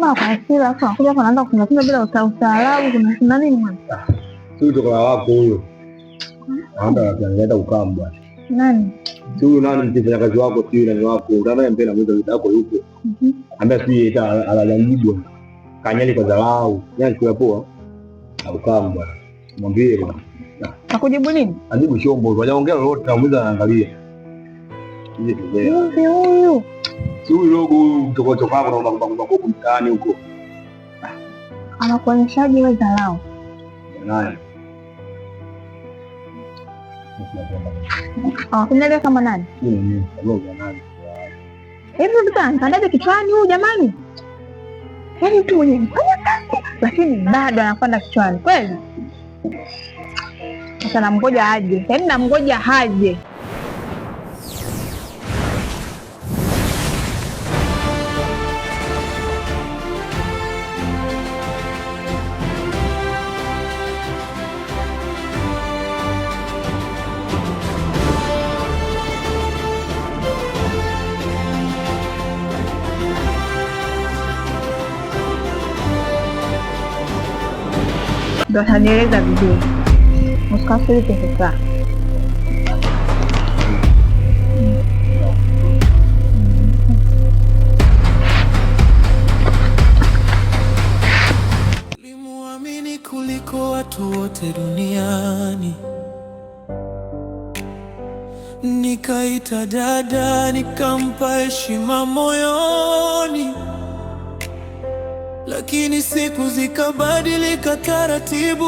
Kama kwa hasira afu anakuja hapa anaanza kufunga bila ustaarabu, kuna nini mwana? Si utoka wako huyo. Anaenda ukam bwana. Nani? Si huyo nani mfanya kazi wako si nani wako. Unataka mpenda mmoja wako yuko. Ambaye si eta alalangibu. Kanyali kwa dharau. Yaani kwa poa. Ukam bwana. Mwambie bwana. Akujibu nini? Ajibu shombo. Hajaongea lolote namuuliza anaangalia. Ile tubea. Huyu. Si huyu logo huyu kutoka hapo na mbako mtaani huko. Anakuonyeshaje wewe dharau? Nani? Kunaelewa kama nani? Nani? Hebu mtandaje kichwani huyu jamani? Yaani mtu mwenye mfanya kazi lakini bado anakwenda kichwani kweli? Sasa namngoja aje. Yaani namngoja haje. Ndo atanieleza vizuri. Usikasirike sasa. Nilimuamini kuliko watu wote duniani, nikaita dada, nikampa heshima moyoni. Lakini siku zikabadilika taratibu,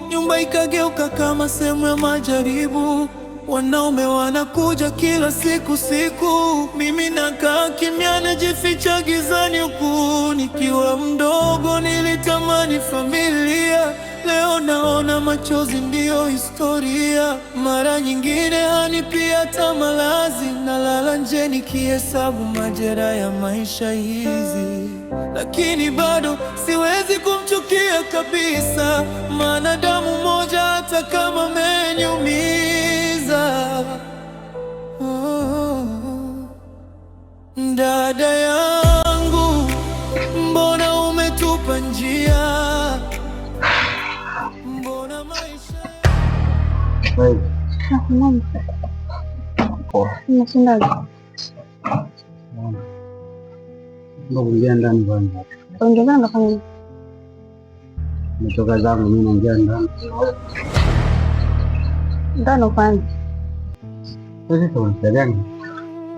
nyumba ikageuka kama sehemu ya majaribu. Wanaume wanakuja kila siku, mimi nakaa kimya, najificha gizani huku. Nikiwa mdogo nilitamani familia, leo naona machozi ndiyo historia. Mara nyingine hanipi hata malazi, nalala nje nikihesabu majeraha ya maisha hizi. Lakini bado siwezi kumchukia kabisa, maana damu moja hata kama ameniumiza. Dada yangu, mbona umetupa njia? Mbona maisha Kuingia ndani bwana. Ongeza ndo fanya. Nitoka zangu mimi naingia ndani. Ndano fanya. Sasa tunaanza gani?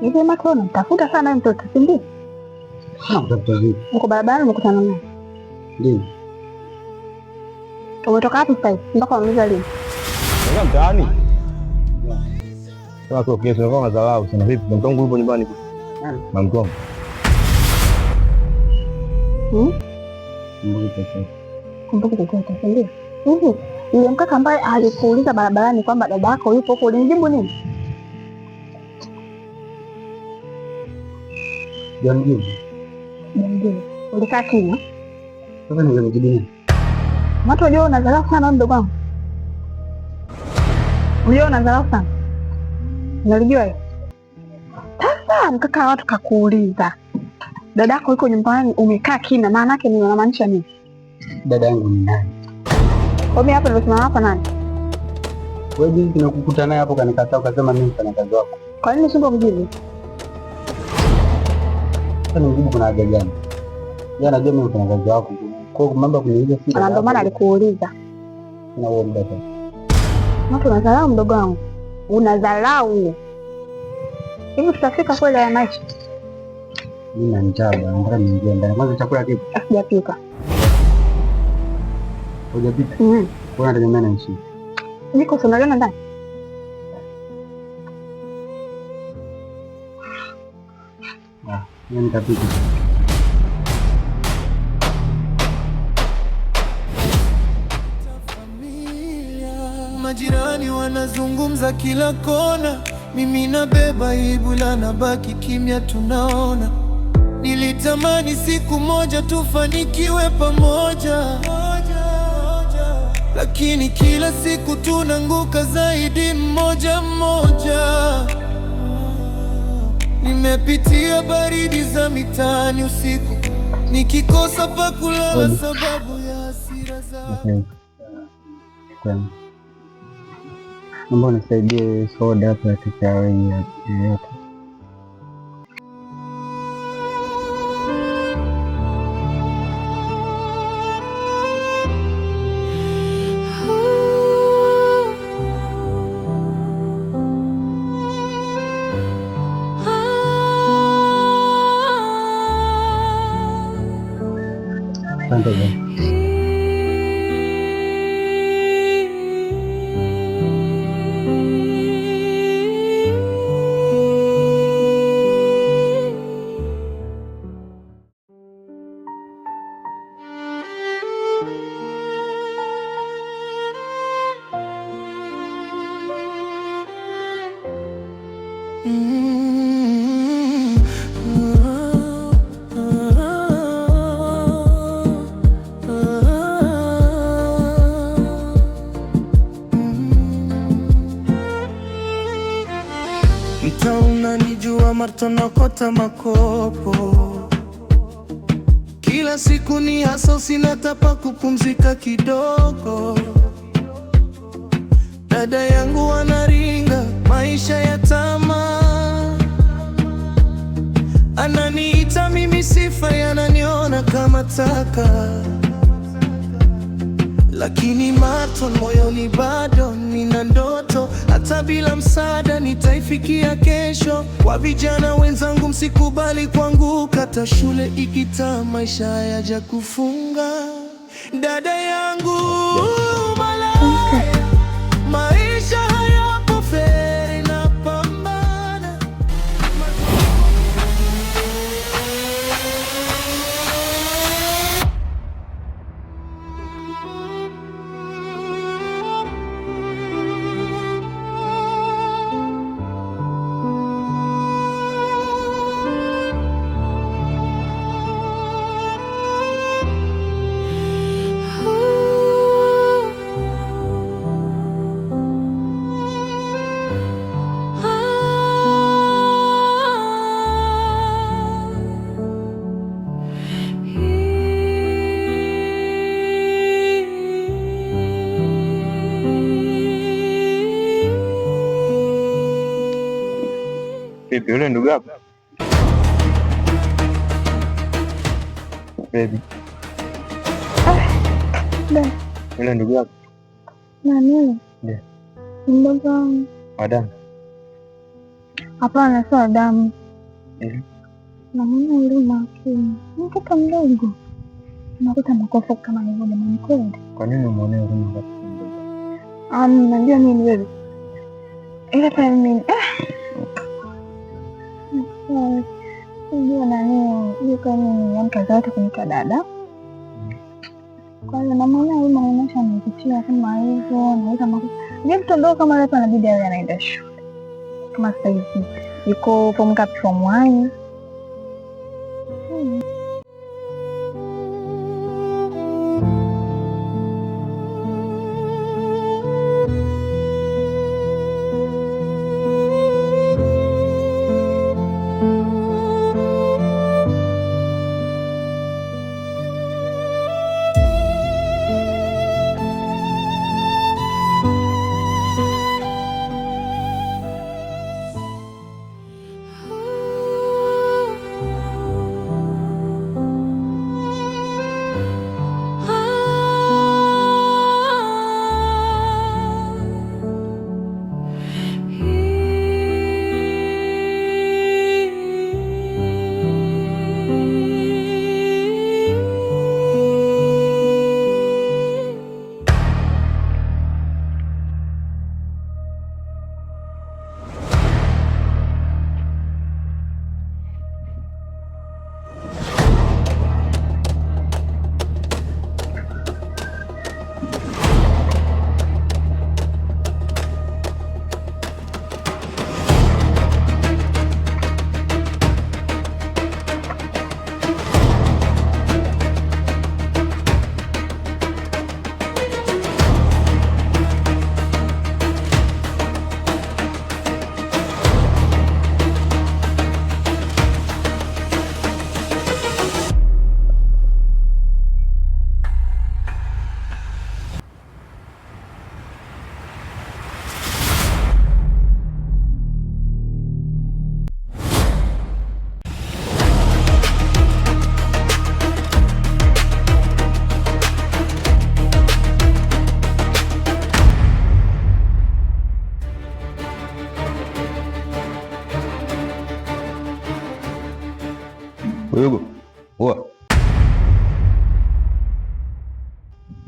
Hivi matona tafuta sana mtoto, si ndio? Tafuta vipi? Uko barabarani umekutana naye. Ndio. Umetoka wapi sasa? Mpaka umaliza lini? Ndio mtaani. Sasa kwa kesho kama dharau sana vipi? Mtongo yupo nyumbani. Nani? Mtongo. Kumbuka chochote, si ndio? Hivi yule mkaka ambaye alikuuliza barabarani kwamba dada yako yupo huko, ulimjibu nini? Jamjibu. Ulikaa kimya. Sasa ningejibu nini? Watu wajua unadharau sana mdogo wangu. Unajua unadharau sana. Unalijua hiyo? Sasa mkaka watu kakuuliza dada yako yuko nyumbani, umekaa kimya, maana yake ni unamaanisha nini? Dada yangu ni nani? Kwa mimi hapa nimesimama hapa nani? Wewe jinsi tunakukuta naye hapo kanikataa ukasema mimi mfanya kazi wako. Kwa nini usingo mjibu? Sasa nimjibu kuna haja gani? Yeye anajua mimi mfanya kazi wako. Kwa hiyo mambo kuniuliza si. Ndio maana alikuuliza. Na wewe mdada. Mtu unadharau mdogo wangu. Unadharau. Hivi tutafika kweli ya maisha? Mimi na njaa bwana, nataka niingie ndani. Kwanza chakula kipi? Sijapika. Hujapika? Kwa nini unataka niishi? Niko sonalena ndani. Mimi nitapika. Majirani wanazungumza kila kona, mimi nabeba aibu la nabaki kimya, tunaona. Nilitamani siku moja tufanikiwe pamoja, lakini kila siku tunanguka zaidi mmoja mmoja. Nimepitia baridi za mitaani usiku, nikikosa pa kulala sababu ya hasira zako. Naomba nisaidie soda hapo ya takeaway yoyote. Asante bwana. Mtaa unanijua Marto, nakota makopo kila siku, ni hasa sina tapa kupumzika kidogo. Dada yangu anaringa maisha ya tamaa, ananiita mimi sifa, yananiona kama taka. Lakini Marto, moyoni bado nina ndoto, hata bila msaada nitaifikia kesho. Kwa vijana wenzangu, msikubali kuanguka, hata shule ikitaa, maisha hayaja kufunga. Dada yangu malaya, maisha hayapo feri, napambana. Vipi yule ndugu yako? Baby. Yule ndugu yako? Nani? Ndiyo. Mdogo wangu. Adamu? Hapana, sio Adamu. Namwona huruma akini. Mtoto mdogo. Unakuta makosa kama hivyo, jamani kweli. Kwa nini umwonee huruma mtoto mdogo? Najua nini wewe. Ile pale mimi. Sijui nani yuko nini mkazi wote kuniita dada. Kwa hiyo namwona huyu maonyesha nipitia kama hivyo, naweza je, mtu ndogo kama leo anabidi awe anaenda shule. Kama sasa hivi yuko form ngapi? Form 1.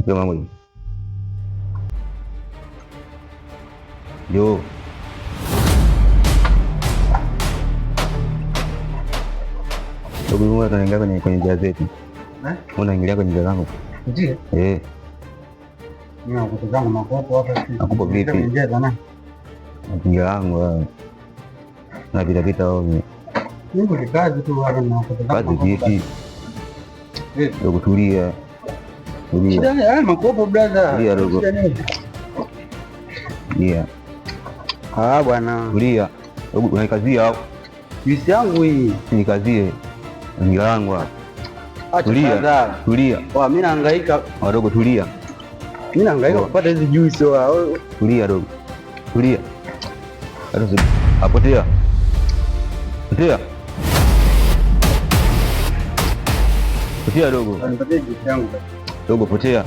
Ndio mama. Ndio. Dogo mmoja anaingia kwenye njia zetu. Unaingilia kwenye njia zangu. Ndio. Mimi nakutazama makopo hapa. Nakupa vipi? Njia yangu na vita ovyo. Mungu ni kazi tu hapa na nakutazama. Kazi vipi? Dogo tulia. Shida ni haya makopo brother. Tulia dogo. Tulia. Bwana. Tulia. Dogo unaikazia hapo. Juisi yangu hii. Nikazie. Njia yangu hapa. Tulia. Tulia. Mimi nahangaika. Dogo tulia. Mimi nahangaika kupata hizi juisi Tulia dogo. Tulia. Apotea. Potea. Potea dogo. Nipatie juisi yangu. Dogo potea.